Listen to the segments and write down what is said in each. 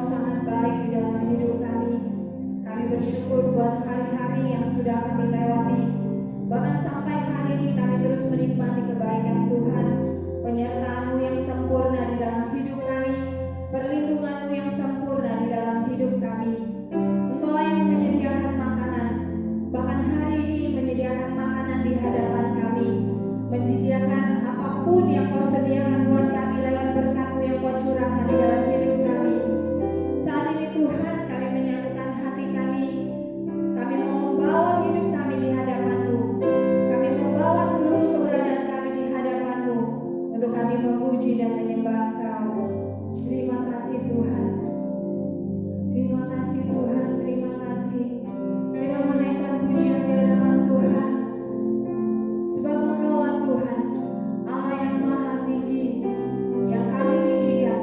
sangat baik di dalam hidup kami. Kami bersyukur buat hari-hari yang sudah kami lewati. Bahkan sampai hari ini kami terus menikmati kebaikan Tuhan, penyertaan-Mu yang sempurna di dalam hidup kami, perlindungan-Mu yang sempurna di dalam hidup kami. Engkau yang menyediakan makanan, bahkan hari ini menyediakan makanan di hadapan kami, menyediakan apapun yang Kau sediakan buat kami lewat berkat-Mu yang Kau curahkan di dalam hidup kami. Saat ini Tuhan, kami menyatukan hati kami. Kami mau membawa hidup kami di hadapan-Mu. Kami membawa seluruh keberadaan kami di hadapan-Mu untuk kami memuji dan menyembah Engkau. Terima kasih Tuhan. Terima kasih Tuhan. Terima kasih. Kita menaikkan pujian di hadapan Tuhan. Sebab Engkaulah Tuhan, Allah yang maha tinggi, yang kami tinggikan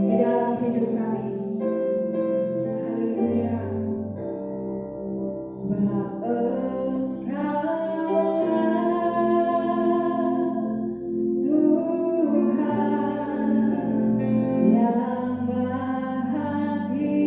di dalam hidup kami. Haleluya. Sebab Engkaulah Tuhan yang maha tinggi,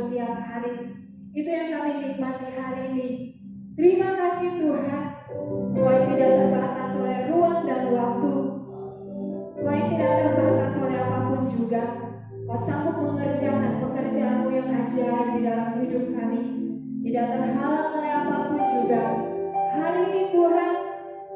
setiap hari. Itu yang kami nikmati hari ini. Terima kasih Tuhan, Kau yang tidak terbatas oleh ruang dan waktu, Kau yang tidak terbatas oleh apapun juga. Kau sanggup mengerjakan pekerjaan-Mu yang ajaib di dalam hidup kami, tidak terhalang oleh apapun juga. Hari ini Tuhan,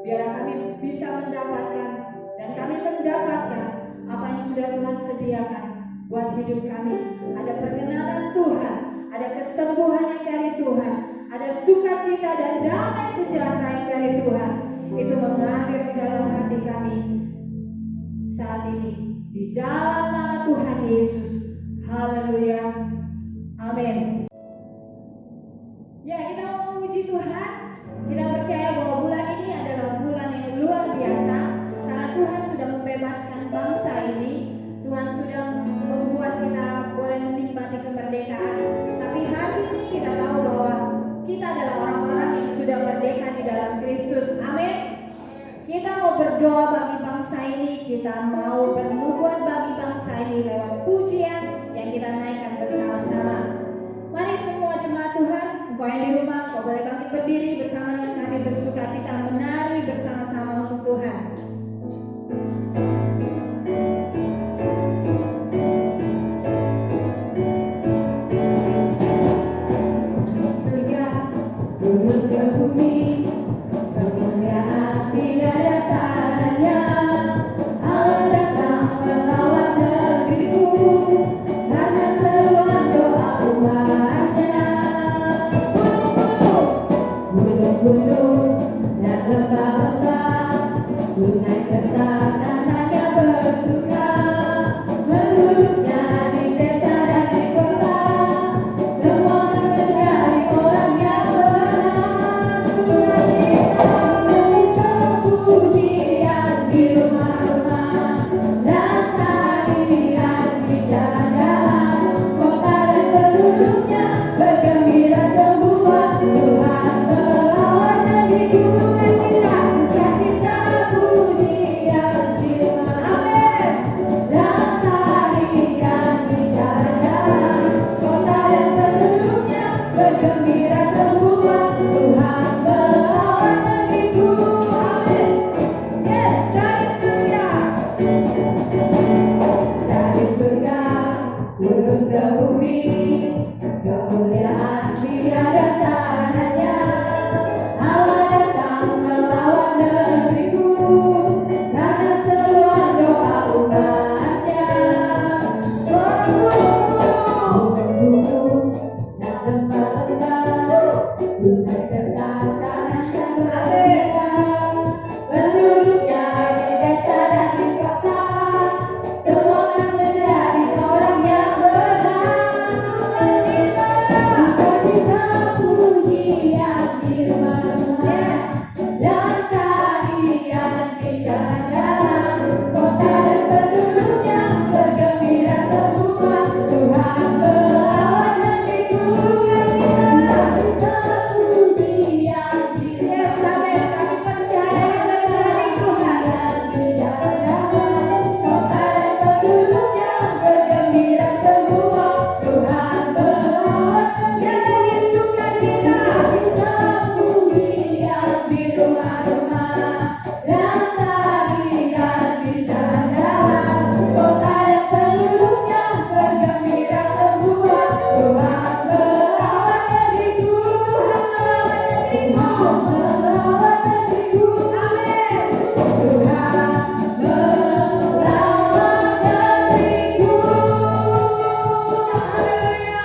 biar kami bisa mendapatkan dan kami mendapatkan apa yang sudah Tuhan sediakan buat hidup kami. Ada perkenanan Tuhan, ada kesembuhan yang dari Tuhan, ada sukacita dan damai sejahtera yang dari Tuhan. Itu mengalir di dalam hati kami saat ini, di dalam nama Tuhan Yesus. Haleluya, amin. Ya, kita mau memuji Tuhan. Kita percaya bahwa bulan ini adalah bulan yang luar biasa, karena Tuhan sudah membebaskan bangsa ini. Tuhan sudah membuat kita boleh menikmati kemerdekaan. Tapi hari ini kita tahu bahwa kita adalah orang-orang yang sudah merdeka di dalam Kristus. Amin. Kita mau berdoa bagi bangsa ini, kita mau bernubuat bagi bangsa ini lewat pujian yang kita naikkan bersama-sama. Mari semua jemaat Tuhan, engkau yang di rumah, kau boleh bangkit berdiri bersama dengan kami bersukacita menari bersama-sama untuk Tuhan. Surga turun ke bumi, kemuliaan tidak ada tandanya. Allah datang melawat negeriku, karena seruan doa umatnya. Gunung-gunung dan lembah-lembah, sungai serta tanahnya bersuka, penduduknya di desa dan di kota, semua menjadi orang yang benar. Sukacita pujian di rumah-rumah, dan tarian di jalan-jalan, kota dan penduduknya bergembira semua. Tuhan melawat negeriku. Sukacita pujian di rumah, amin. Dan tarian di jalan-jalan, kota dan penduduknya bergembira semua. Tuhan melawat negeriku, amin. Yes, dari surga turun ke bumi, kemuliaan tiada tandanya. Allah datang melawat negeriku, karena seruan doa umatnya. Gunung-gunung dan lembah-lembah, sungai serta tanahnya berbeda, penduduknya di desa dan di kota, semua menjadi orang yang benar. Sukacita pujian di rumah-rumah, dan tarian di jalan-jalan, kota dan penduduknya bergembira semua. Tuhan melawat negeriku. Sukacita pujian di desa, kami percaya dengan Tuhan di jalan-jalan, kota dan penduduknya bergembira semua. Tuhan melawat negeriku. Sukacita pujian di rumah-rumah, dan tarian di jalan-jalan, kota dan penduduknya bergembira semua. Tuhan melawat negeriku. Tuhan melawat negeriku. Amin. Tuhan melawat negeriku. Haleluya.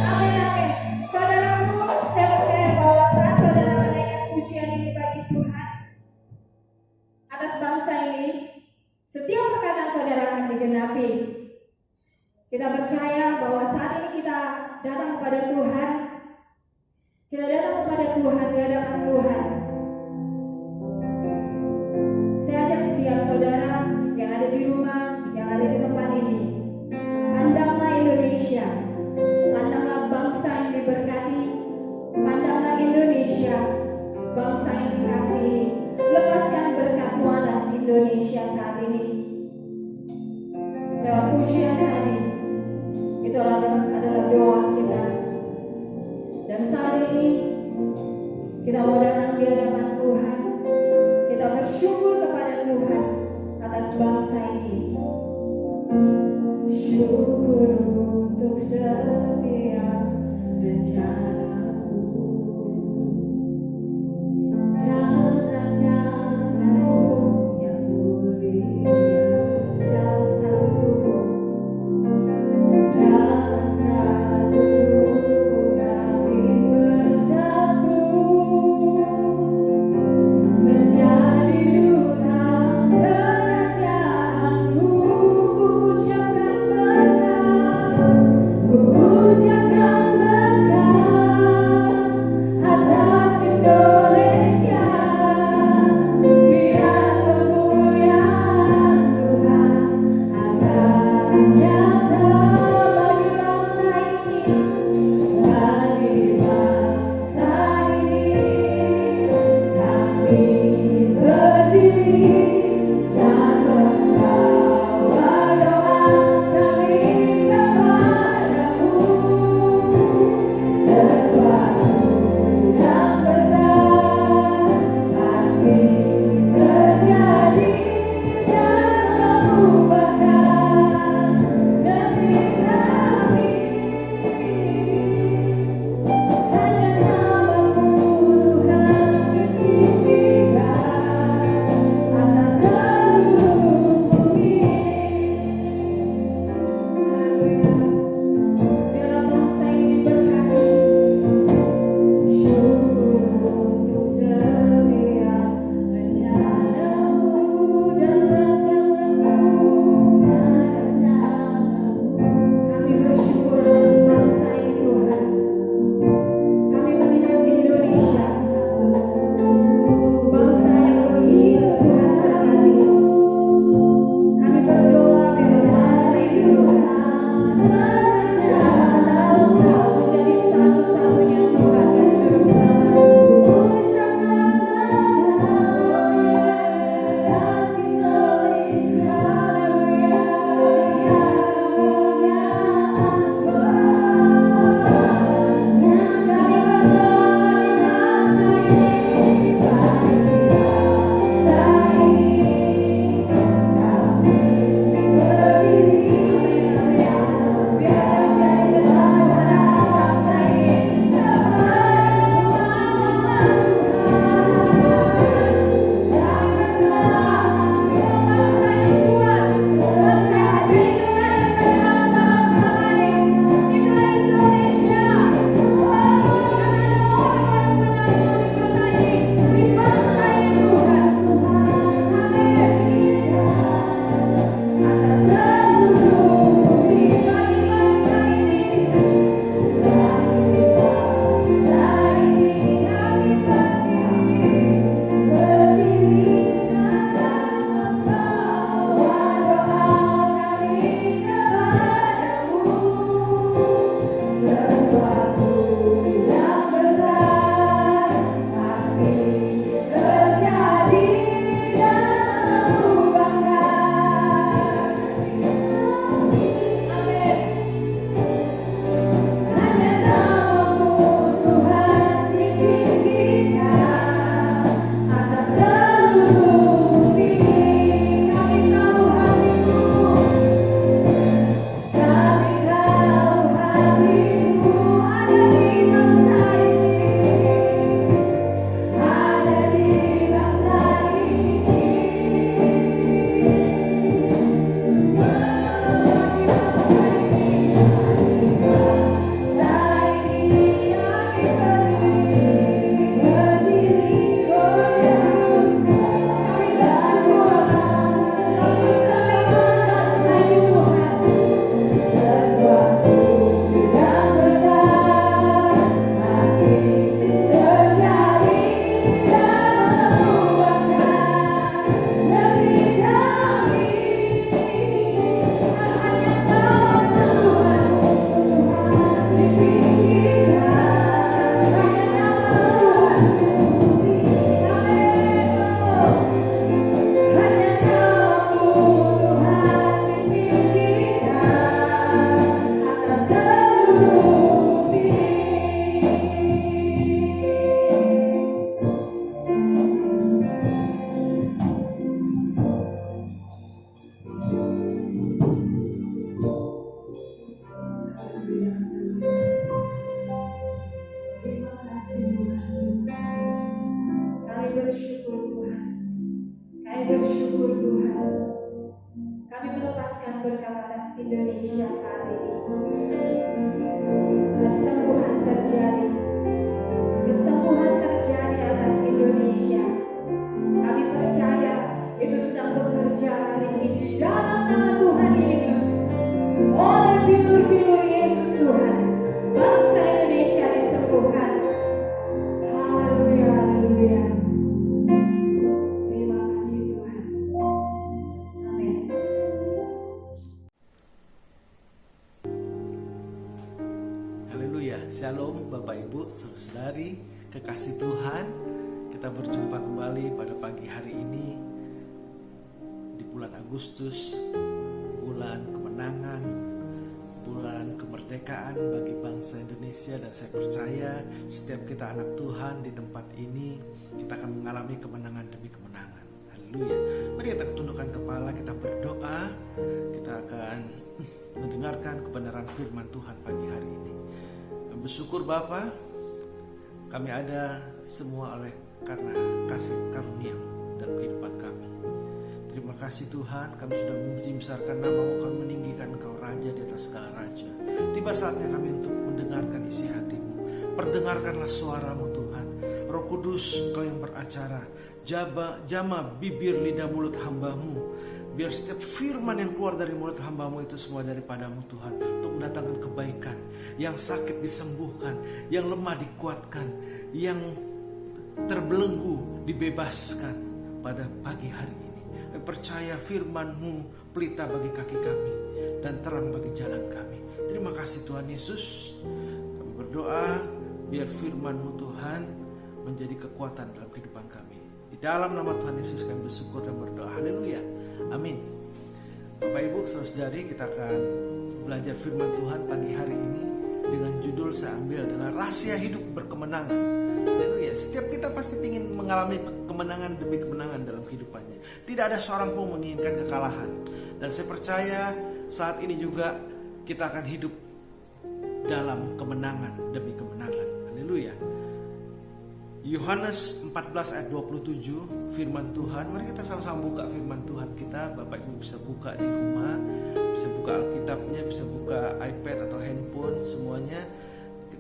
Amin, amin. Saudaraku, saya percaya bahwa saat saudara menaikkan pujian ini bagi Tuhan atas bangsa ini, setiap perkataan saudara akan digenapi. Kita percaya bahwa saat ini kita datang kepada Tuhan, kita datang kepada Tuhan di hadapan Tuhan. Saya ajak setiap saudara yang ada di rumah, yang ada di tempat ini, pandanglah Indonesia, pandanglah bangsa yang diberkati, pandanglah Indonesia, bangsa yang dikasihi. Lepaskan berkat-Mu atas Indonesia saat ini. Lewat pujian tadi, itu adalah Kita mau datang di hadapan Tuhan. Kita bersyukur kepada Tuhan atas bangsa ini. Syukur untuk setiap rencanamu dan rencanamu yang mulia dalam satu tubuh kami bersatu. Terima kasih Tuhan. Kami bersyukur Tuhan. Kami bersyukur Tuhan. Kami melepaskan berkat atas Indonesia saat ini. Kesembuhan terjadi. Kesembuhan terjadi atas Indonesia. Kami percaya itu sedang bekerja hari ini di dalam nama Tuhan Yesus. Oleh bilur-bilur Yesus Tuhan, bangsa Indonesia disembuhkan. Haleluya, haleluya. Terima kasih Tuhan. Amin. Haleluya, shalom Bapak Ibu, saudari kekasih Tuhan. Kita berjumpa kembali pada pagi hari ini di bulan Agustus, bulan kemenangan, bulan kemerdekaan bagi bangsa Indonesia. Dan saya percaya setiap kita anak Tuhan di tempat ini, kita akan mengalami kemenangan demi kemenangan. Haleluya. Mari kita tundukkan kepala, kita berdoa. Kita akan mendengarkan kebenaran firman Tuhan pagi hari ini. Bersyukur Bapa, kami ada semua karena kasih karunia dan kehidupan kami. Terima kasih Tuhan, kami sudah membesarkan nama-Mu, kami meninggikan Engkau Raja di atas segala Raja. Tiba saatnya kami untuk mendengarkan isi hati-Mu. Perdengarkanlah suara-Mu Tuhan. Roh Kudus, Engkau yang beracara. Jama bibir lidah mulut hamba-Mu. Biar setiap firman yang keluar dari mulut hamba-Mu itu semua daripada-Mu Tuhan, untuk mendatangkan kebaikan. Yang sakit disembuhkan, yang lemah dikuatkan, yang terbelenggu dibebaskan pada pagi hari ini. Kami percaya firman-Mu pelita bagi kaki kami dan terang bagi jalan kami. Terima kasih Tuhan Yesus. Kami berdoa biar firman-Mu Tuhan menjadi kekuatan dalam kehidupan kami. Di dalam nama Tuhan Yesus kami bersyukur dan berdoa. Haleluya. Amin. Bapak Ibu, saudari, kita akan belajar firman Tuhan pagi hari ini dengan judul saya ambil adalah rahasia hidup berkemenangan. Haleluya. Setiap kita pasti ingin mengalami kemenangan demi kemenangan dalam kehidupannya. Tidak ada seorang pun menginginkan kekalahan. Dan saya percaya saat ini juga kita akan hidup dalam kemenangan demi kemenangan. Haleluya. Yohanes 14 ayat 27 firman Tuhan. Mari kita sama-sama buka firman Tuhan kita. Bapak Ibu bisa buka di rumah, bisa buka Alkitabnya, bisa buka iPad atau handphone, semuanya.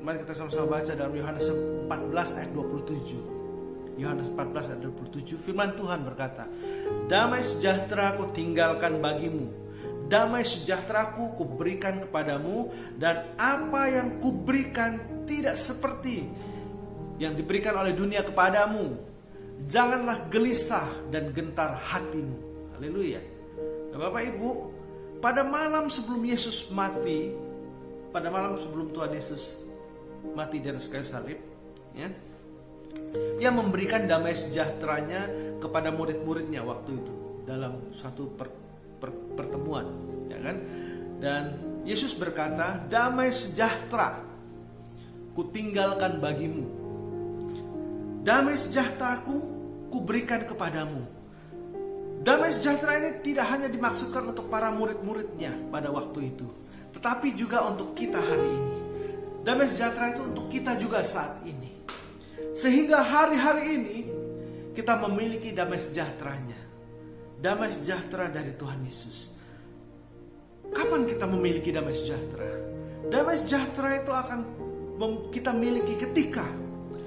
Mari kita sama-sama baca dalam Yohanes 14 ayat 27. Yohanes 14 ayat 27 firman Tuhan berkata, "Damai sejahtera ku tinggalkan bagimu, damai sejahteraku kuberikan kepadamu, dan apa yang kuberikan tidak seperti yang diberikan oleh dunia kepadamu. Janganlah gelisah dan gentar hatimu." Haleluya. Nah, Bapak Ibu, pada malam sebelum Yesus mati, pada malam sebelum Tuhan Yesus mati di atas kayu salib, ya, Ia memberikan damai sejahteranya kepada murid-muridnya waktu itu dalam suatu pertemuan, ya kan? Dan Yesus berkata, "Damai sejahtera kutinggalkan bagimu. Damai sejahteraku kuberikan kepadamu." Damai sejahtera ini tidak hanya dimaksudkan untuk para murid-muridnya pada waktu itu, tetapi juga untuk kita hari ini. Damai sejahtera itu untuk kita juga saat ini. Sehingga hari-hari ini kita memiliki damai sejahteranya. Damai sejahtera dari Tuhan Yesus. Kapan kita memiliki damai sejahtera? Damai sejahtera itu akan kita miliki ketika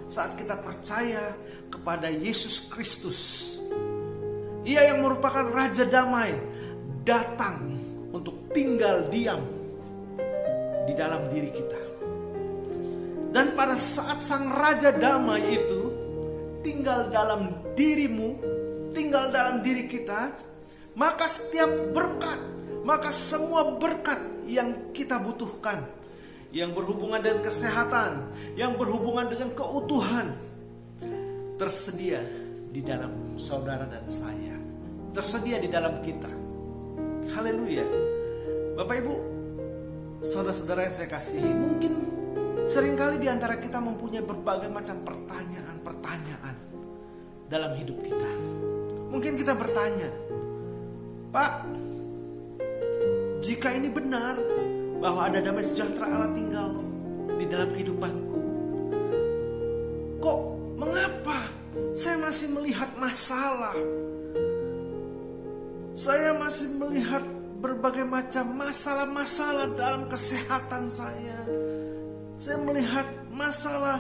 saat kita percaya kepada Yesus Kristus. Ia yang merupakan Raja Damai datang untuk tinggal diam di dalam diri kita. Dan pada saat Sang Raja Damai itu tinggal dalam dirimu, tinggal dalam diri kita, maka setiap berkat, maka semua berkat yang kita butuhkan, yang berhubungan dengan kesehatan, yang berhubungan dengan keutuhan, tersedia di dalam saudara dan saya, tersedia di dalam kita. Haleluya. Bapak Ibu, saudara-saudara yang saya kasihi, mungkin seringkali di antara kita mempunyai berbagai macam pertanyaan-pertanyaan dalam hidup kita. Mungkin kita bertanya, "Pak, jika ini benar, bahwa ada damai sejahtera Allah tinggal di dalam kehidupanku. Kok mengapa saya masih melihat masalah? Saya masih melihat berbagai macam masalah-masalah dalam kesehatan saya. Saya melihat masalah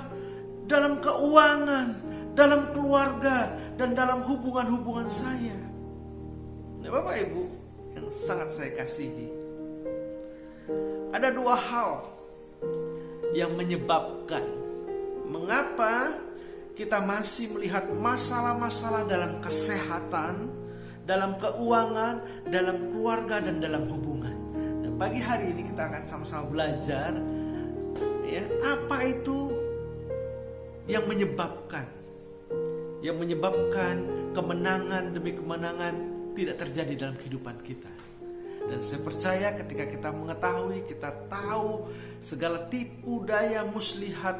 dalam keuangan, dalam keluarga, dan dalam hubungan-hubungan saya. Nah, Bapak Ibu yang sangat saya kasihi, ada dua hal yang menyebabkan mengapa kita masih melihat masalah-masalah dalam kesehatan, dalam keuangan, dalam keluarga, dan dalam hubungan. Dan pagi hari ini kita akan sama-sama belajar ya, apa itu yang menyebabkan kemenangan demi kemenangan tidak terjadi dalam kehidupan kita. Dan saya percaya ketika kita mengetahui, kita tahu segala tipu daya muslihat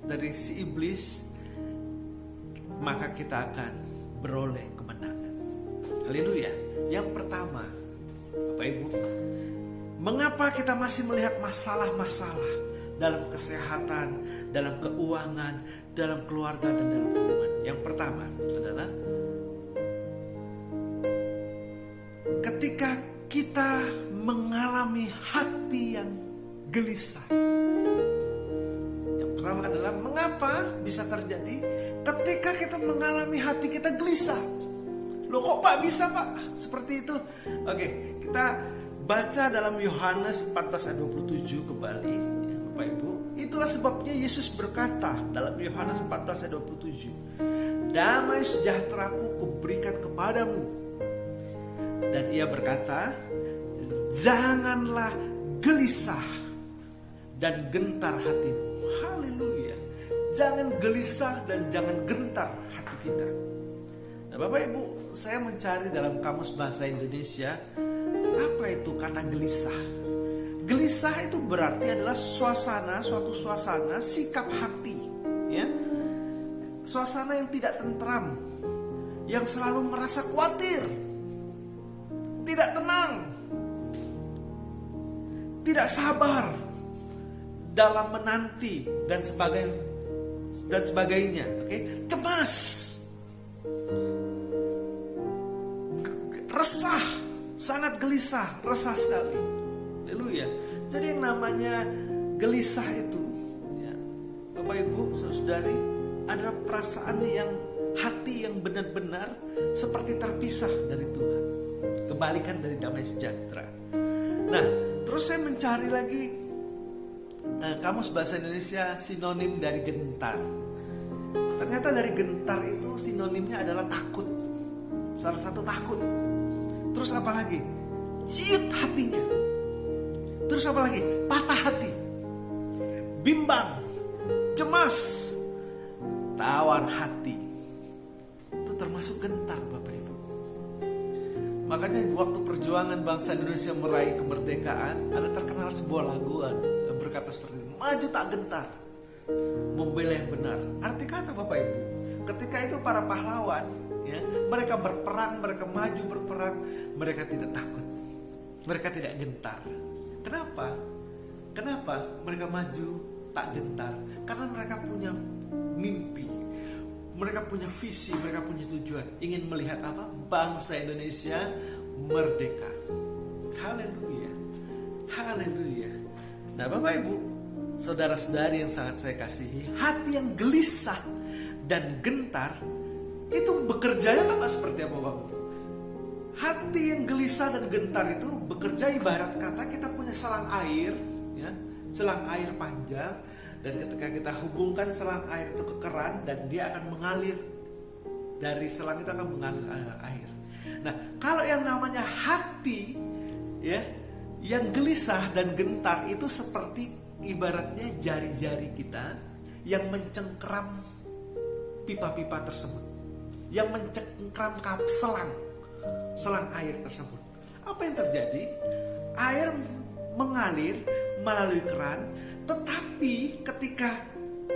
dari si iblis, maka kita akan beroleh kemenangan. Haleluya. Yang pertama, Bapak Ibu, mengapa kita masih melihat masalah-masalah dalam kesehatan, dalam keuangan, dalam keluarga, dan dalam hubungan? Yang pertama adalah ketika kita mengalami hati yang gelisah. Yang pertama adalah mengapa bisa terjadi ketika kita mengalami hati kita gelisah. Loh, kok Pak bisa Pak seperti itu? Oke, kita baca dalam Yohanes 14 ayat 27 kembali ya, Bapak Ibu. Itulah sebabnya Yesus berkata dalam Yohanes 14 ayat 27, damai sejahteraku kuberikan kepadamu. Dan ia berkata, janganlah gelisah dan gentar hatimu. Haleluya. Jangan gelisah dan jangan gentar hati kita. Nah, Bapak Ibu, saya mencari dalam kamus bahasa Indonesia, apa itu kata gelisah? Gelisah itu berarti adalah suatu suasana, sikap hati, ya. Suasana yang tidak tentram, yang selalu merasa khawatir, tidak tenang, tidak sabar dalam menanti dan sebagainya, oke? Cemas, resah, sangat gelisah, resah sekali. Haleluya. Jadi yang namanya gelisah itu, ya, Bapak Ibu, saudari, adalah perasaan yang hati yang benar-benar seperti terpisah dari Tuhan, kebalikan dari damai sejahtera. Nah, terus saya mencari lagi kamus bahasa Indonesia sinonim dari gentar. Ternyata dari gentar itu sinonimnya adalah takut. Salah satu takut. Terus apa lagi? Ciut hatinya. Terus apa lagi? Patah hati, bimbang, cemas, tawar hati. Itu termasuk gentar, Bapak Ibu. Makanya waktu perjuangan bangsa Indonesia meraih kemerdekaan, ada terkenal sebuah lagu berkata seperti ini, maju tak gentar, membela yang benar. Arti kata Bapak Ibu, ketika itu para pahlawan, ya, mereka berperang, mereka maju berperang, mereka tidak takut, mereka tidak gentar. Kenapa? Kenapa mereka maju tak gentar? Karena mereka punya mimpi, mereka punya visi, mereka punya tujuan. Ingin melihat apa? Bangsa Indonesia merdeka. Haleluya. Haleluya. Nah, Bapak Ibu, saudara-saudari yang sangat saya kasihi, hati yang gelisah dan gentar itu bekerjanya tak seperti apa, Bapak? Hati yang gelisah dan gentar itu bekerja ibarat kata kita punya selang air, ya, selang air panjang, dan ketika kita hubungkan selang air itu ke keran, dan dia akan mengalir, dari selang itu akan mengalir air. Nah, kalau yang namanya hati, ya, yang gelisah dan gentar itu seperti ibaratnya jari-jari kita yang mencengkram pipa-pipa tersebut, yang mencengkram selang air tersebut. Apa yang terjadi? Air mengalir melalui keran, tetapi ketika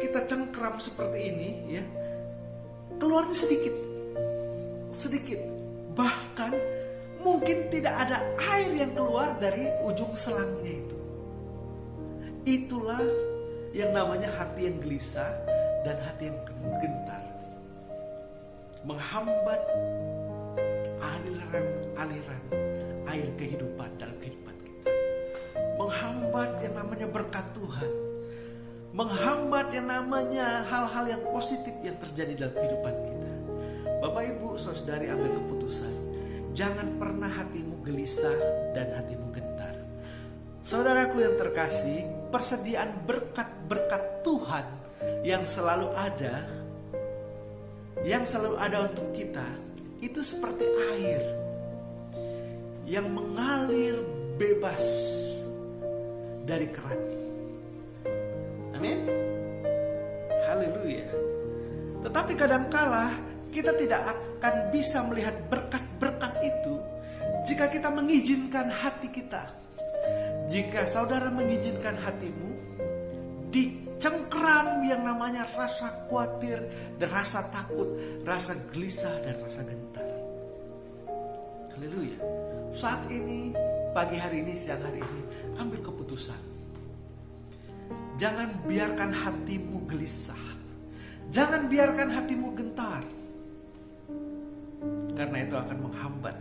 kita cengkram seperti ini, ya, keluarnya sedikit, bahkan mungkin tidak ada air yang keluar dari ujung selangnya itu. Itulah yang namanya hati yang gelisah dan hati yang gentar, menghambat aliran air kehidupan dalam kehidupan kita, menghambat yang namanya berkat Tuhan, menghambat yang namanya hal-hal yang positif yang terjadi dalam kehidupan kita. Bapak Ibu saudari, ambil keputusan, jangan pernah hatimu gelisah dan hatimu gentar. Saudaraku yang terkasih, persediaan berkat-berkat Tuhan yang selalu ada untuk kita, itu seperti air yang mengalir bebas dari keran. Amin. Haleluya. Tetapi kadangkala kita tidak akan bisa melihat berkat-berkat itu jika kita mengizinkan hati kita. Jika saudara mengizinkan hatimu dicengkram yang namanya rasa khawatir dan rasa takut, rasa gelisah dan rasa gentar. Haleluya. Saat ini, pagi hari ini, siang hari ini, ambil keputusan. Jangan biarkan hatimu gelisah. Jangan biarkan hatimu gentar. Karena itu akan menghambat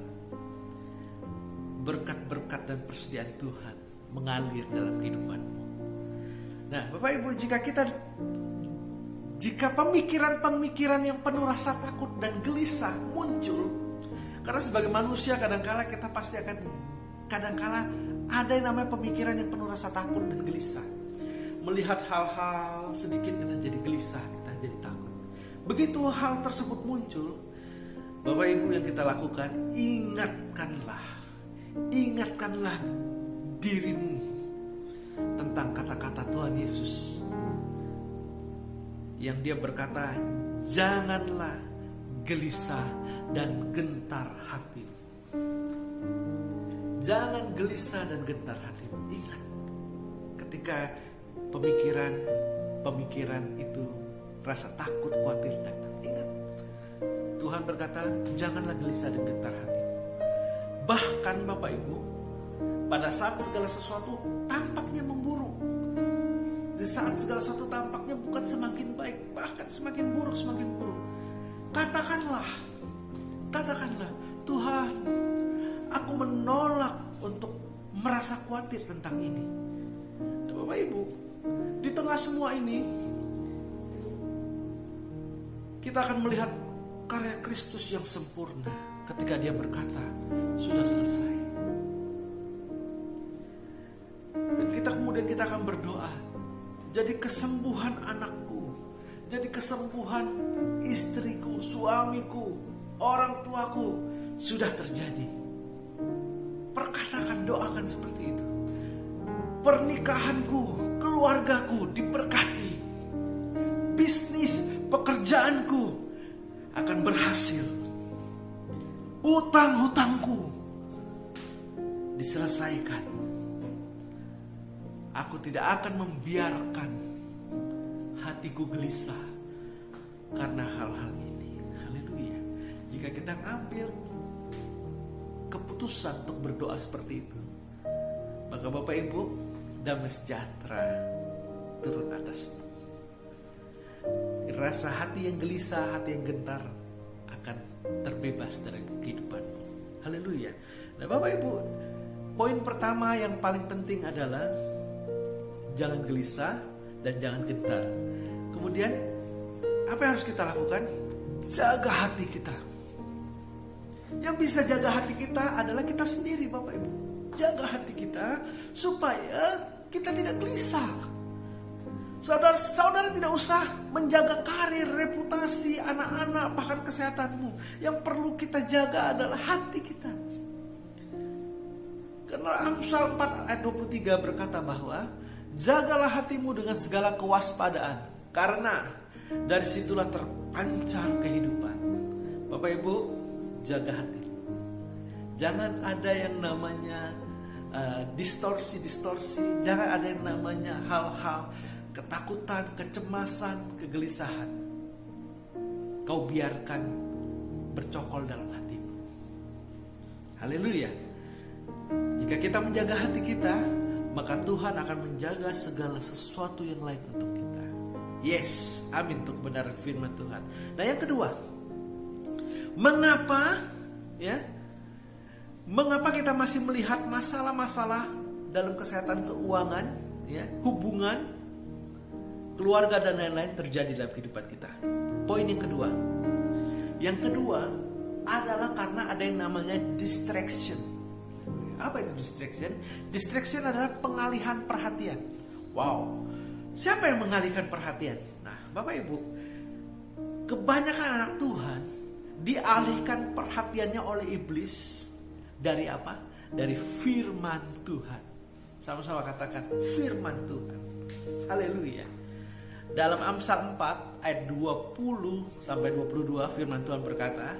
berkat-berkat dan persediaan Tuhan mengalir dalam kehidupanmu. Nah, Bapak Ibu, jika pemikiran-pemikiran yang penuh rasa takut dan gelisah muncul, karena sebagai manusia kadangkala kita pasti akan ada yang namanya pemikiran yang penuh rasa takut dan gelisah. Melihat hal-hal sedikit kita jadi gelisah, kita jadi takut. Begitu hal tersebut muncul, Bapak Ibu, yang kita lakukan, ingatkanlah dirimu tentang kata-kata Tuhan Yesus yang Dia berkata, janganlah gelisah dan gentar hatimu. Jangan gelisah dan gentar hatimu. Ingat, ketika pemikiran itu, rasa takut, khawatir datang, ingat, Tuhan berkata, janganlah gelisah dan gentar hatimu. Bahkan Bapak Ibu, pada saat segala sesuatu tampaknya memburuk, di saat segala sesuatu tampaknya bukan semakin baik, bahkan semakin buruk, katakanlah, Tuhan, aku menolak untuk merasa khawatir tentang ini. Dan Bapak Ibu, di tengah semua ini, kita akan melihat karya Kristus yang sempurna ketika Dia berkata, sudah selesai. Dan kemudian kita akan berdoa, jadi kesembuhan anakku, jadi kesembuhan istriku, suamiku, orang tuaku sudah terjadi. Perkatakan, doakan seperti itu. Pernikahanku, keluargaku diberkati. Bisnis, pekerjaanku akan berhasil. Utang-hutangku diselesaikan. Aku tidak akan membiarkan hatiku gelisah karena hal-hal ini. Haleluya. Jika kita ambil keputusan untuk berdoa seperti itu, maka Bapak Ibu, damai sejahtera turun atasmu. Rasa hati yang gelisah, hati yang gentar akan terbebas dari kehidupanmu. Haleluya. Nah Bapak Ibu, poin pertama yang paling penting adalah jangan gelisah dan jangan gentar. Kemudian apa yang harus kita lakukan? Jaga hati kita. Yang bisa jaga hati kita adalah kita sendiri, Bapak Ibu. Jaga hati kita supaya kita tidak gelisah. Saudara tidak usah menjaga karir, reputasi, anak-anak, bahkan kesehatanmu. Yang perlu kita jaga adalah hati kita. Karena Amsal 4 ayat 23 berkata bahwa jagalah hatimu dengan segala kewaspadaan, karena dari situlah terpancar kehidupan. Bapak Ibu, jaga hati. Jangan ada yang namanya distorsi. Jangan ada yang namanya hal-hal ketakutan, kecemasan, kegelisahan. Kau biarkan bercokol dalam hatimu. Haleluya. Jika kita menjaga hati kita, maka Tuhan akan menjaga segala sesuatu yang lain untuk kita. Yes, amin untuk kebenaran firman Tuhan. Nah, yang kedua, mengapa kita masih melihat masalah-masalah dalam kesehatan keuangan, hubungan, keluarga dan lain-lain terjadi dalam kehidupan kita? Poin yang kedua. Yang kedua adalah karena ada yang namanya distraction. Apa itu distraction? Distraction adalah pengalihan perhatian. Wow. Siapa yang mengalihkan perhatian? Nah, Bapak Ibu, kebanyakan anak Tuhan dialihkan perhatiannya oleh iblis dari apa? Dari firman Tuhan. Sama-sama katakan firman Tuhan. Haleluya. Dalam Amsal 4 ayat 20 sampai 22 firman Tuhan berkata,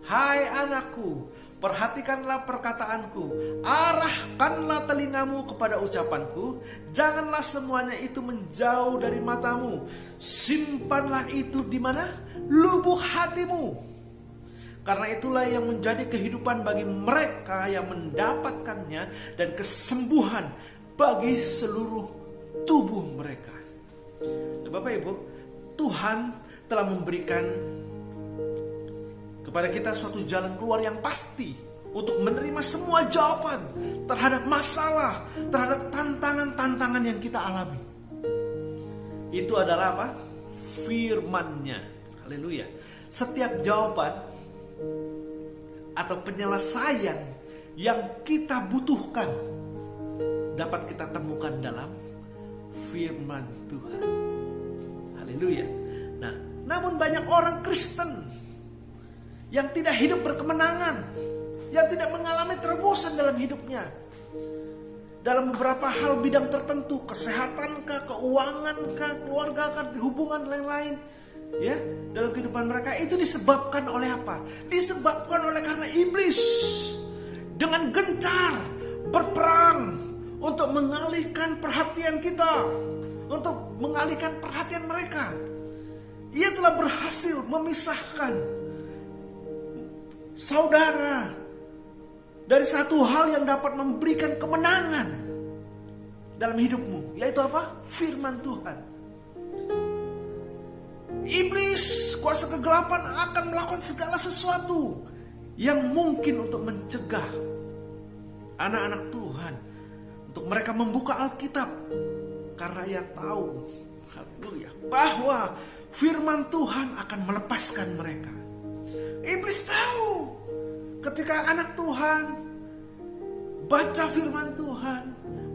"Hai anakku, perhatikanlah perkataanku, arahkanlah telingamu kepada ucapanku, janganlah semuanya itu menjauh dari matamu, simpanlah itu di mana? Lubuk hatimu. Karena itulah yang menjadi kehidupan bagi mereka yang mendapatkannya dan kesembuhan bagi seluruh tubuh mereka." Nah, Bapak Ibu, Tuhan telah memberikan kepada kita suatu jalan keluar yang pasti untuk menerima semua jawaban terhadap masalah, terhadap tantangan-tantangan yang kita alami. Itu adalah apa? Firman-Nya. Haleluya. Setiap jawaban atau penyelesaian yang kita butuhkan dapat kita temukan dalam firman Tuhan. Haleluya. Nah, namun banyak orang Kristen yang tidak hidup berkemenangan, yang tidak mengalami terobosan dalam hidupnya, dalam beberapa hal bidang tertentu, kesehatan kah, keuangan kah, keluarga kah, hubungan lain-lain, dalam kehidupan mereka. Itu disebabkan oleh apa? Disebabkan oleh karena iblis dengan gencar berperang untuk mengalihkan perhatian kita, untuk mengalihkan perhatian mereka. Ia telah berhasil memisahkan saudara dari satu hal yang dapat memberikan kemenangan dalam hidupmu, yaitu apa? Firman Tuhan. Iblis, kuasa kegelapan akan melakukan segala sesuatu yang mungkin untuk mencegah anak-anak Tuhan untuk mereka membuka Alkitab, karena ia tahu, haleluya, bahwa firman Tuhan akan melepaskan mereka. Iblis tahu ketika anak Tuhan baca firman Tuhan,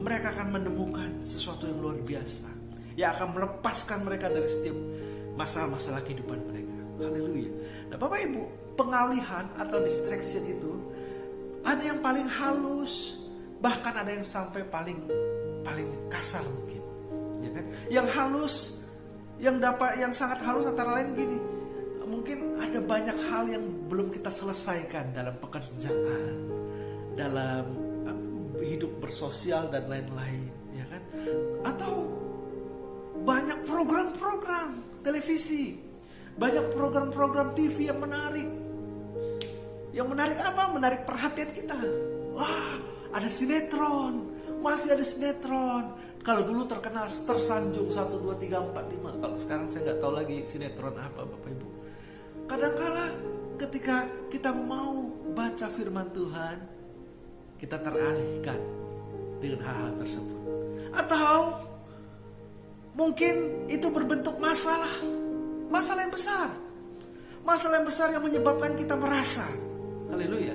mereka akan menemukan sesuatu yang luar biasa yang akan melepaskan mereka dari setiap masalah-masalah kehidupan mereka. Haleluya. Nah, Bapak Ibu, pengalihan atau distraction itu ada yang paling halus, bahkan ada yang sampai paling kasar mungkin. Ya kan? Yang halus, yang sangat halus antara lain gini. Mungkin ada banyak hal yang belum kita selesaikan dalam pekerjaan, dalam hidup bersosial dan lain-lain, ya kan? Atau banyak program-program televisi, banyak program-program TV yang menarik. Yang menarik apa? Menarik perhatian kita. Wah, ada sinetron, masih ada sinetron. Kalau dulu terkenal Tersanjung 1, 2, 3, 4, 5. Kalau sekarang saya nggak tahu lagi sinetron apa, Bapak Ibu. Kadang-kala ketika kita mau baca firman Tuhan, kita teralihkan dengan hal-hal tersebut. Atau mungkin itu berbentuk masalah yang besar. Masalah yang besar yang menyebabkan kita merasa, haleluya,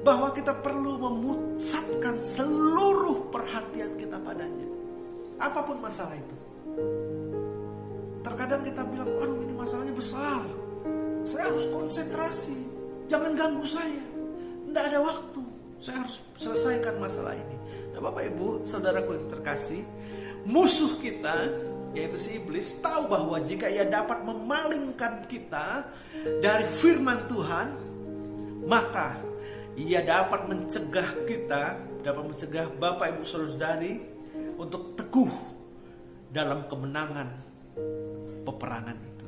bahwa kita perlu memusatkan seluruh perhatian kita padanya. Apapun masalah itu. Terkadang kita bilang, aduh ini masalahnya besar, saya harus konsentrasi, jangan ganggu saya, tidak ada waktu, saya harus selesaikan masalah ini. Nah, Bapak Ibu, saudaraku yang terkasih, musuh kita, yaitu si iblis, tahu bahwa jika ia dapat memalingkan kita dari firman Tuhan, maka ia dapat mencegah kita, dapat mencegah Bapak Ibu saudara-saudari untuk teguh dalam kemenangan peperangan itu.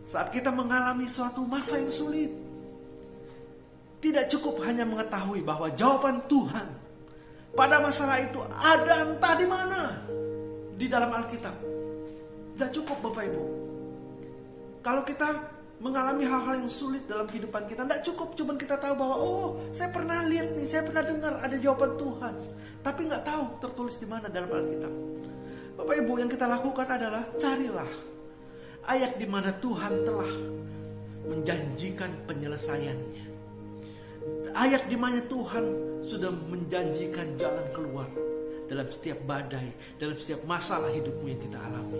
Saat kita mengalami suatu masa yang sulit, tidak cukup hanya mengetahui bahwa jawaban Tuhan pada masalah itu ada entah di mana di dalam Alkitab. Tidak cukup Bapak Ibu. Kalau kita mengalami hal-hal yang sulit dalam kehidupan kita, tidak cukup cuman kita tahu bahwa saya pernah lihat nih, saya pernah dengar ada jawaban Tuhan, tapi nggak tahu tertulis di mana dalam Alkitab. Bapak Ibu, yang kita lakukan adalah carilah ayat di mana Tuhan telah menjanjikan penyelesaiannya. Ayat di mana Tuhan sudah menjanjikan jalan keluar dalam setiap badai, dalam setiap masalah hidupmu yang kita alami.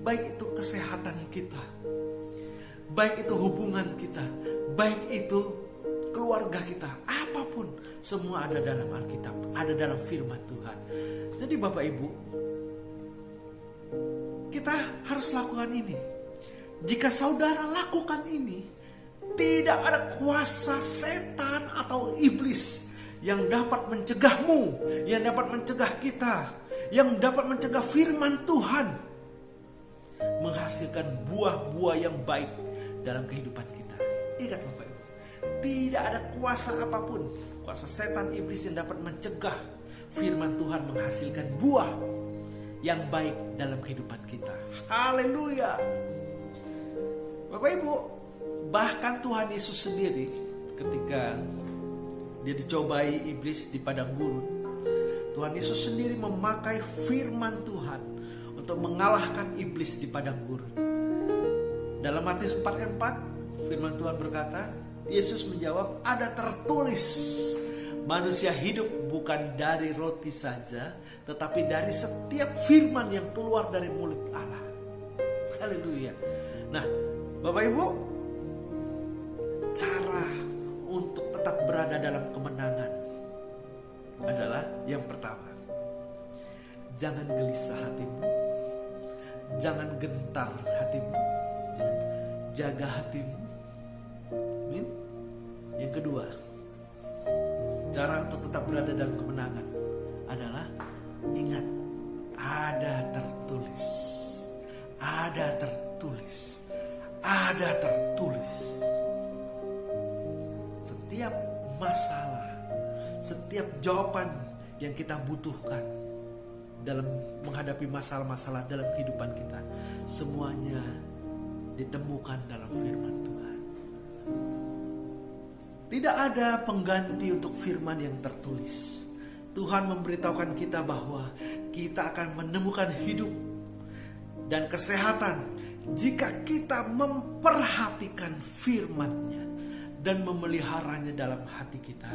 Baik itu kesehatan kita, baik itu hubungan kita, baik itu keluarga kita, apapun, semua ada dalam Alkitab, ada dalam firman Tuhan. Jadi Bapak Ibu, kita harus lakukan ini. Jika saudara lakukan ini, tidak ada kuasa setan atau iblis yang dapat mencegahmu, yang dapat mencegah kita, yang dapat mencegah firman Tuhan menghasilkan buah-buah yang baik dalam kehidupan kita. Ingat Bapak Ibu, tidak ada kuasa apapun, kuasa setan iblis yang dapat mencegah firman Tuhan menghasilkan buah yang baik dalam kehidupan kita. Haleluya. Bapak Ibu, bahkan Tuhan Yesus sendiri ketika dia dicobai iblis di padang gurun, Tuhan Yesus sendiri memakai firman Tuhan untuk mengalahkan iblis di padang gurun. Dalam Matius 4 ayat 4, firman Tuhan berkata, Yesus menjawab, ada tertulis, manusia hidup bukan dari roti saja, tetapi dari setiap firman yang keluar dari mulut Allah. Haleluya. Nah, Bapak Ibu, cara untuk tetap berada dalam kemenangan adalah yang pertama, jangan gelisah hatimu, jangan gentar hatimu, jaga hatimu. Yang kedua, cara untuk tetap berada dalam kemenangan adalah ingat, ada tertulis, ada tertulis, ada tertulis. Setiap masalah, setiap jawaban yang kita butuhkan dalam menghadapi masalah-masalah dalam kehidupan kita, semuanya ditemukan dalam firman Tuhan. Tidak ada pengganti untuk firman yang tertulis. Tuhan memberitahukan kita bahwa kita akan menemukan hidup dan kesehatan jika kita memperhatikan firman-Nya dan memeliharanya dalam hati kita.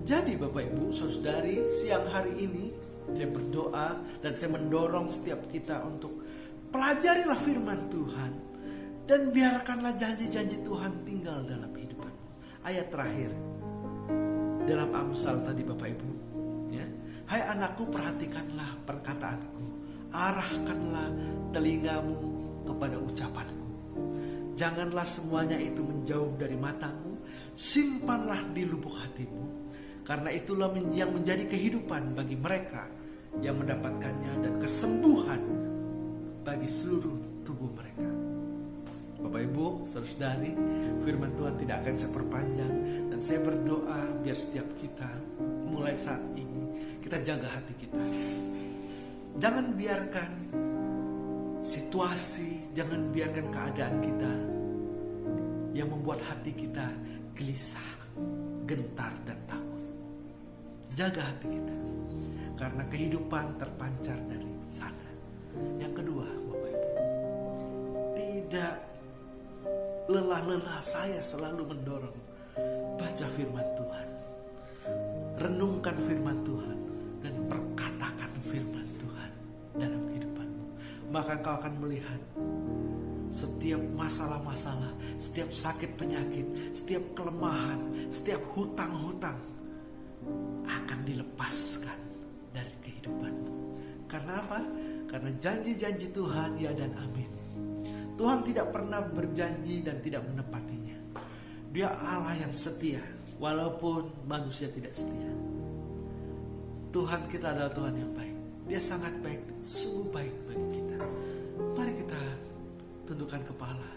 Jadi Bapak Ibu, saudari, siang hari ini saya berdoa dan saya mendorong setiap kita untuk pelajarilah firman Tuhan dan biarkanlah janji-janji Tuhan tinggal dalam hidup. Ayat terakhir dalam Amsal tadi Bapak Ibu, ya. Hai anakku, perhatikanlah perkataanku, arahkanlah telingamu kepada ucapanku. Janganlah semuanya itu menjauh dari matamu, simpanlah di lubuk hatimu, karena itulah yang menjadi kehidupan bagi mereka yang mendapatkannya dan kesembuhan bagi seluruh tubuh mereka. Bapak Ibu, saudari, firman Tuhan tidak akan saya perpanjang, dan saya berdoa biar setiap kita mulai saat ini kita jaga hati kita. Jangan biarkan situasi, jangan biarkan keadaan kita yang membuat hati kita gelisah, gentar dan takut. Jaga hati kita, karena kehidupan terpancar dari sana. Yang kedua, Bapak Ibu, tidak lelah-lelah saya selalu mendorong, baca firman Tuhan, renungkan firman Tuhan, dan perkatakan firman Tuhan dalam kehidupanmu. Maka kau akan melihat setiap masalah-masalah, setiap sakit penyakit, setiap kelemahan, setiap hutang-hutang akan dilepaskan dari kehidupanmu. Karena apa? Karena janji-janji Tuhan ya dan amin. Tuhan tidak pernah berjanji dan tidak menepatinya. Dia Allah yang setia, walaupun manusia tidak setia. Tuhan kita adalah Tuhan yang baik. Dia sangat baik, sungguh baik bagi kita. Mari kita tundukkan kepala,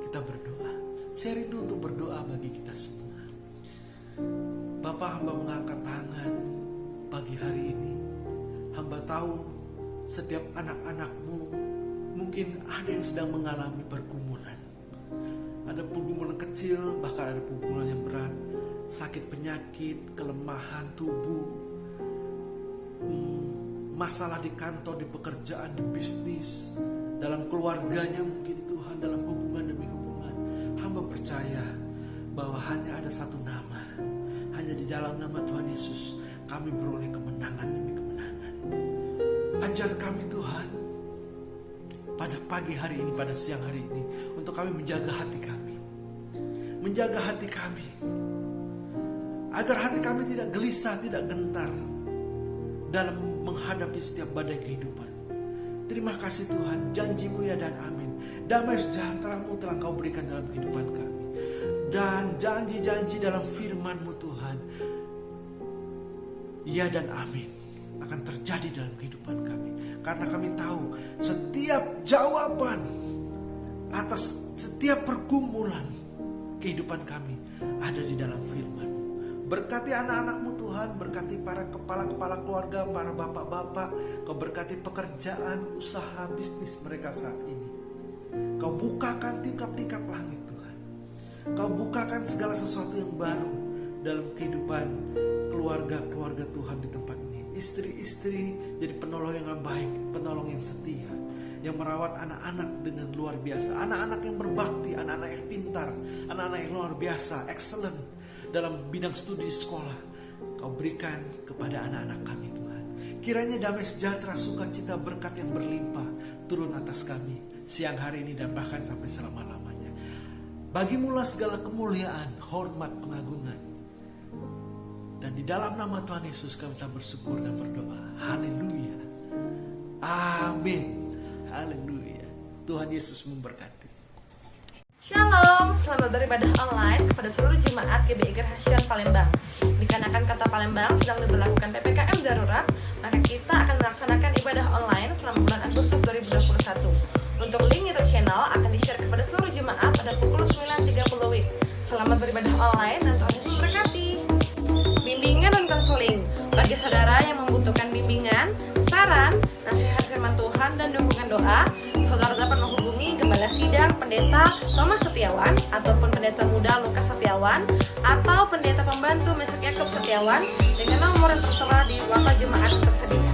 kita berdoa. Saya rindu untuk berdoa bagi kita semua. Bapa, hamba mengangkat tangan pagi hari ini hamba tahu setiap anak-anak-Mu mungkin ada yang sedang mengalami pergumulan. Ada pergumulan kecil, bahkan ada pergumulan yang berat, sakit penyakit, kelemahan tubuh, masalah di kantor, di pekerjaan, di bisnis, dalam keluarganya mungkin Tuhan, dalam hubungan demi hubungan. Hamba percaya bahwa hanya ada satu nama, hanya di dalam nama Tuhan Yesus kami beroleh kemenangan demi kemenangan. Ajar kami Tuhan pada pagi hari ini, pada siang hari ini, untuk kami menjaga hati kami, menjaga hati kami, agar hati kami tidak gelisah, tidak gentar dalam menghadapi setiap badai kehidupan. Terima kasih Tuhan, janji-Mu ya dan amin. Damai sejahtera-Mu telah Kau berikan dalam kehidupan kami, dan janji-janji dalam firman-Mu Tuhan, ya dan amin, akan terjadi dalam kehidupan kami. Karena kami tahu setiap jawaban atas setiap pergumulan kehidupan kami ada di dalam firman. Berkati anak-anak-Mu Tuhan, berkati para kepala-kepala keluarga, para bapak-bapak. Kau berkati pekerjaan, usaha, bisnis mereka saat ini. Kau bukakan tingkap-tingkap langit Tuhan. Kau bukakan segala sesuatu yang baru dalam kehidupan keluarga-keluarga Tuhan di tempat ini. Istri-istri jadi penolong yang baik, penolong yang setia, yang merawat anak-anak dengan luar biasa. Anak-anak yang berbakti, anak-anak yang pintar, anak-anak yang luar biasa, excellent dalam bidang studi sekolah. Kau berikan kepada anak-anak kami Tuhan. Kiranya damai sejahtera, sukacita, berkat yang berlimpah turun atas kami siang hari ini dan bahkan sampai selama-lamanya. Bagimu lah segala kemuliaan, hormat, pengagungan. Dan di dalam nama Tuhan Yesus kami telah bersyukur dan berdoa. Haleluya. Amin. Haleluya. Tuhan Yesus memberkati. Shalom, selamat beribadah online kepada seluruh jemaat GBI Gerhasian Palembang. Dikarenakan kota Palembang sedang diberlakukan PPKM darurat, maka kita akan melaksanakan ibadah online selama bulan Agustus 2021. Untuk link YouTube channel akan di-share kepada seluruh jemaat pada pukul 9.30 WIB. Selamat beribadah online dan Tuhan Yesus memberkati. Bimbingan dan konseling bagi saudara yang membutuhkan bimbingan, saran, nasihat firman Tuhan dan dukungan doa, saudara dapat menghubungi Gembala Sidang Pendeta Thomas Setiawan ataupun Pendeta Muda Lukas Setiawan atau Pendeta Pembantu Meshak Yakub Setiawan dengan nomor yang tertera di WhatsApp jemaat tersedia.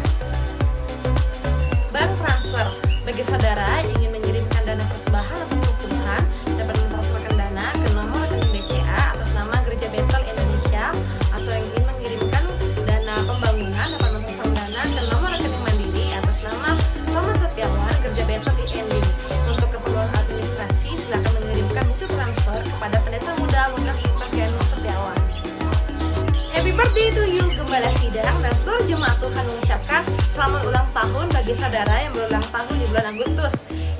Bank transfer bagi saudara yang ingin mengirimkan dana persembahan untuk Tuhan dapat mentransferkan dana ke nomor rekening BCA atas nama Gereja Betel Indonesia, atau yang ingin mengirimkan dana pembangunan dapat mentransferkan dana ke nomor rekening Mandiri atas nama Thomas Setiawan Gereja Betel IND. Untuk keperluan administrasi silakan mengirimkan bukti transfer kepada Pendeta Muda Lukas Setiawan. Happy birthday to you Gembala Sidang dan seluruh jemaat Tuhan mengucapkan selamat ulang tahun bagi saudara yang berulang tahun di bulan Agustus.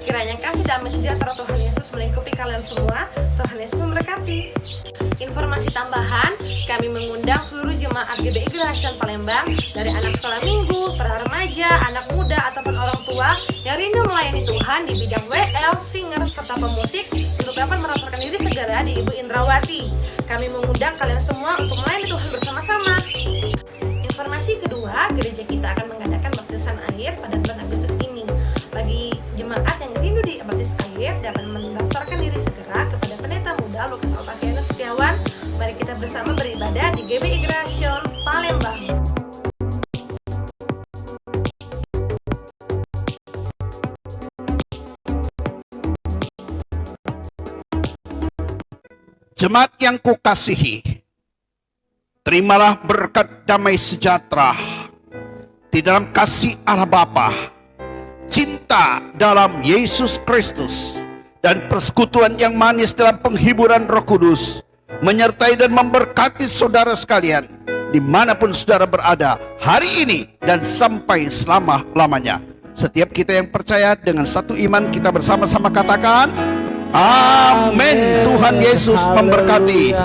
Kiranya kasih damai sejahtera Tuhan Yesus melingkupi kalian semua. Tuhan Yesus memberkati. Informasi tambahan, kami mengundang seluruh jemaat GBI Gerhasian Palembang dari anak sekolah minggu, para remaja, anak muda ataupun orang tua yang rindu melayani Tuhan di bidang WL, singer, serta pemusik untuk dapat merasakan diri segera di Ibu Indrawati. Kami mengundang kalian semua untuk melayani Tuhan bersama-sama. Informasi kedua, gereja kita akan mengadakan baptisan air pada bulan Agustus ini. Bagi jemaat yang rindu di baptis air dapat mendaftarkan diri segera kepada Pendeta Muda Lukas Setiawan. Mari kita bersama beribadah di GBI Gerhasian Palembang. Jemaat yang kukasihi, terimalah berkat damai sejahtera di dalam kasih Allah Bapa, cinta dalam Yesus Kristus, dan persekutuan yang manis dalam penghiburan Roh Kudus menyertai dan memberkati saudara sekalian dimanapun saudara berada hari ini dan sampai selama-lamanya. Setiap kita yang percaya dengan satu iman, kita bersama-sama katakan amin. Tuhan Yesus memberkati.